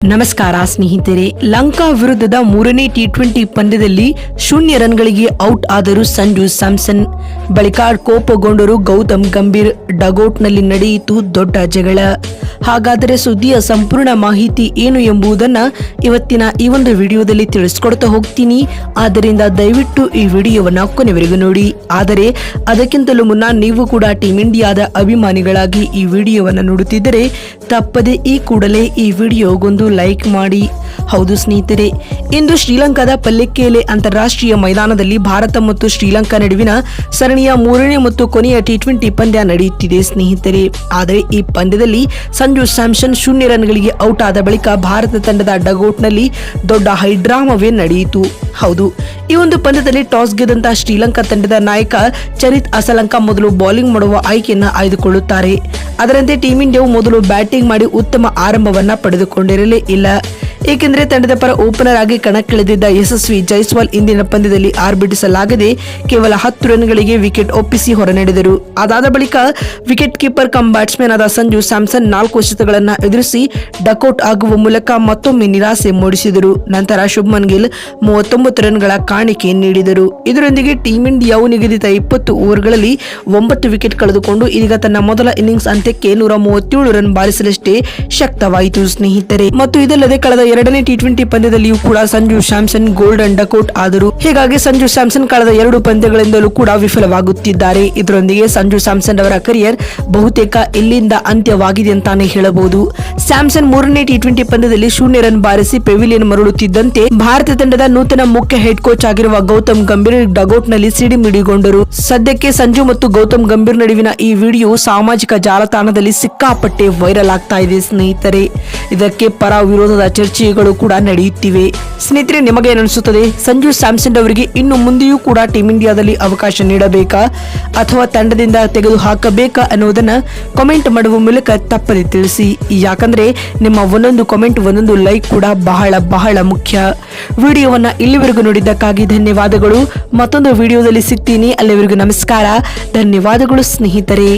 ನಮಸ್ಕಾರ ಸ್ನೇಹಿತರೆ. ಲಂಕಾ ವಿರುದ್ಧದ ಮೂರನೇ ಟಿ20 ಪಂದ್ಯದಲ್ಲಿ 0 ರನ್ಗಳಿಗೆ ಔಟ್ ಆದರು ಸಂಜು ಸ್ಯಾಮ್ಸನ್. ಬಳಿಕ ಕೋಪಗೊಂಡರು ಗೌತಮ್ ಗಂಭೀರ್. ಡಗೌಟ್ನಲ್ಲಿ ನಡೆಯಿತು ದೊಡ್ಡ ಜಗಳ. ಹಾಗಾದರೆ ಸುದ್ದಿಯ ಸಂಪೂರ್ಣ ಮಾಹಿತಿ ಏನು ಎಂಬುದನ್ನ ಇವತ್ತಿನ ಈ ಒಂದು ವಿಡಿಯೋದಲ್ಲಿ ತಿಳಿಸ್ಕೊಡ್ತಾ ಹೋಗ್ತೀನಿ. ಆದ್ದರಿಂದ ದಯವಿಟ್ಟು ಈ ವಿಡಿಯೋವನ್ನ ಕೊನೆವರೆಗೂ ನೋಡಿ. ಆದರೆ ಅದಕ್ಕಿಂತಲೂ ಮುನ್ನ ನೀವು ಕೂಡ ಟೀಮ್ ಇಂಡಿಯಾದ ಅಭಿಮಾನಿಗಳಾಗಿ ಈ ವಿಡಿಯೋವನ್ನ ನೋಡುತ್ತಿದ್ದರೆ ತಪ್ಪದೆ ಈ ಕೂಡಲೇ ಈ ವಿಡಿಯೋಗೊಂದು ಲೈಕ್ ಮಾಡಿ. ಹೌದು ಸ್ನೇಹಿತರೆ, ಇಂದು ಶ್ರೀಲಂಕಾದ ಪಲ್ಲೆಕ್ಕೆಲೆ ಅಂತಾರಾಷ್ಟ್ರೀಯ ಮೈದಾನದಲ್ಲಿ ಭಾರತ ಮತ್ತು ಶ್ರೀಲಂಕಾ ನಡುವಿನ ಸರಣಿಯ ಮೂರನೇ ಮತ್ತು ಕೊನೆಯ ಟಿ20 ಪಂದ್ಯ ನಡೆಯುತ್ತಿದೆ ಸ್ನೇಹಿತರೆ. ಆದರೆ ಈ ಪಂದ್ಯದಲ್ಲಿ ಸಂಜು ಸ್ಯಾಮ್ಸನ್ 0 ರನ್ಗಳಿಗೆ ಔಟ್ ಆದ ಬಳಿಕ ಭಾರತ ತಂಡದ ಡಗೌಟ್ನಲ್ಲಿ ದೊಡ್ಡ ಹೈಡ್ರಾಮವೇ ನಡೆಯಿತು. ಹೌದು, ಈ ಒಂದು ಪಂದ್ಯದಲ್ಲಿ ಟಾಸ್ ಗೆದ್ದಂತಹ ಶ್ರೀಲಂಕಾ ತಂಡದ ನಾಯಕ ಚರಿತ್ ಅಸಲಂಕ ಮೊದಲು ಬೌಲಿಂಗ್ ಮಾಡುವ ಆಯ್ಕೆಯನ್ನು ಆಯ್ದುಕೊಳ್ಳುತ್ತಾರೆ. ಅದರಂತೆ ಟೀಂ ಇಂಡಿಯಾವು ಮೊದಲು ಬ್ಯಾಟಿಂಗ್ ಮಾಡಿ ಉತ್ತಮ ಆರಂಭವನ್ನ ಪಡೆದುಕೊಂಡಿರಲೇ ಇಲ್ಲ. ಏಕೆಂದರೆ ತಂಡದ ಪರ ಓಪನರ್ ಆಗಿ ಕಣಕ್ಕಿಳಿದಿದ್ದ ಯಶಸ್ವಿ ಜೈಸ್ವಾಲ್ ಇಂದಿನ ಪಂದ್ಯದಲ್ಲಿ ಆರ್ಭಟಿಸಲಾಗದೆ ಕೇವಲ 10 ರನ್ಗಳಿಗೆ ವಿಕೆಟ್ ಒಪ್ಪಿಸಿ ಹೊರನಡೆದರು. ಅದಾದ ಬಳಿಕ ವಿಕೆಟ್ ಕೀಪರ್ ಕಮ್ ಬ್ಯಾಟ್ಸ್ಮನ್ ಆದ ಸಂಜು ಸ್ಯಾಮ್ಸನ್ 4 ಎಸೆತಗಳನ್ನು ಎದುರಿಸಿ ಡಕೌಟ್ ಆಗುವ ಮೂಲಕ ಮತ್ತೊಮ್ಮೆ ನಿರಾಸೆ ಮೂಡಿಸಿದರು. ನಂತರ ಶುಭ್ಮನ್ ಗಿಲ್ 39 ರನ್ಗಳ ಕಾಣಿಕೆ ನೀಡಿದರು. ಇದರೊಂದಿಗೆ ಟೀಂ ಇಂಡಿಯಾವು ನಿಗದಿತ 20 ಓವರ್ಗಳಲ್ಲಿ 9 ವಿಕೆಟ್ ಕಳೆದುಕೊಂಡು ಇದೀಗ ತನ್ನ ಮೊದಲ ಇನ್ನಿಂಗ್ಸ್ ಅಂತ್ಯಕ್ಕೆ 137 ರನ್ ಬಾರಿಸಲಷ್ಟೇ ಶಕ್ತವಾಯಿತು ಸ್ನೇಹಿತರೆ. ಮತ್ತು ಇದಲ್ಲದೆ ಕಳೆದ ಎರಡನೇ ಟಿ20 ಪಂದ್ಯದಲ್ಲಿಯೂ ಕೂಡ ಸಂಜು ಸ್ಯಾಮ್ಸನ್ ಗೋಲ್ಡನ್ ಡಕೌಟ್ ಆದರು. ಹೀಗಾಗಿ ಸಂಜು ಸ್ಯಾಮ್ಸನ್ ಕಳೆದ 2 ಪಂದ್ಯಗಳಿಂದಲೂ ಕೂಡ ವಿಫಲವಾಗುತ್ತಿದ್ದಾರೆ. ಇದರೊಂದಿಗೆ ಸಂಜು ಸ್ಯಾಮ್ಸನ್ ಅವರ ಕರಿಯರ್ ಬಹುತೇಕ ಇಲ್ಲಿಂದ ಅಂತ್ಯವಾಗಿದೆ ಅಂತಾನೆ ಹೇಳಬಹುದು. ಸ್ಯಾಮ್ಸನ್ ಮೂರನೇ ಟಿ20 ಪಂದ್ಯದಲ್ಲಿ 0 ರನ್ ಬಾರಿಸಿ ಪೆವಿಲಿಯನ್ ಮರಳುತ್ತಿದ್ದಂತೆ ಭಾರತ ತಂಡದ ನೂತನ ಮುಖ್ಯ ಹೆಡ್ ಕೋಚ್ ಆಗಿರುವ ಗೌತಮ್ ಗಂಭೀರ್ ಡಗೌಟ್ ನಲ್ಲಿ ಸಿಡಿಮಿಡಿಗೊಂಡರು. ಸದ್ಯಕ್ಕೆ ಸಂಜು ಮತ್ತು ಗೌತಮ್ ಗಂಭೀರ್ ನಡುವಿನ ಈ ವಿಡಿಯೋ ಸಾಮಾಜಿಕ ಜಾಲತಾಣದಲ್ಲಿ ಸಿಕ್ಕಾಪಟ್ಟೆ ವೈರಲ್ ಆಗ್ತಾ ಇದೆ ಸ್ನೇಹಿತರೆ. ಇದಕ್ಕೆ ಪರ ವಿರೋಧದ ಚರ್ಚೆಗಳು ಕೂಡ ನಡೆಯುತ್ತಿವೆ. ಸ್ನೇಹಿತರೆ, ನಿಮಗೆ ಅನಿಸುತ್ತದೆ ಸಂಜು ಸ್ಯಾಮ್ಸನ್ ಅವರಿಗೆ ಇನ್ನು ಮುಂದೆಯೂ ಕೂಡ ಟೀಂ ಇಂಡಿಯಾದಲ್ಲಿ ಅವಕಾಶ ನೀಡಬೇಕಾ ಅಥವಾ ತಂಡದಿಂದ ತೆಗೆದು ಹಾಕಬೇಕಾ ಅನ್ನೋದನ್ನ ಕಾಮೆಂಟ್ ಮಾಡುವ ಮೂಲಕ ತಪ್ಪದೆ ತಿಳಿಸಿ. ಯಾಕಂದ್ರೆ ನಿಮ್ಮ ಒಂದೊಂದು ಕಾಮೆಂಟ್ ಒಂದೊಂದು ಲೈಕ್ ಕೂಡ ಬಹಳ ಬಹಳ ಮುಖ್ಯ. ವಿಡಿಯೋವನ್ನ ಇಲ್ಲಿವರೆಗೂ ನೋಡಿದ್ದಕ್ಕಾಗಿ ಧನ್ಯವಾದಗಳು. ಮತ್ತೊಂದು ವಿಡಿಯೋದಲ್ಲಿ ಸಿಗ್ತೀನಿ. ಅಲ್ಲಿವರೆಗೂ ನಮಸ್ಕಾರ, ಧನ್ಯವಾದಗಳು ಸ್ನೇಹಿತರೆ.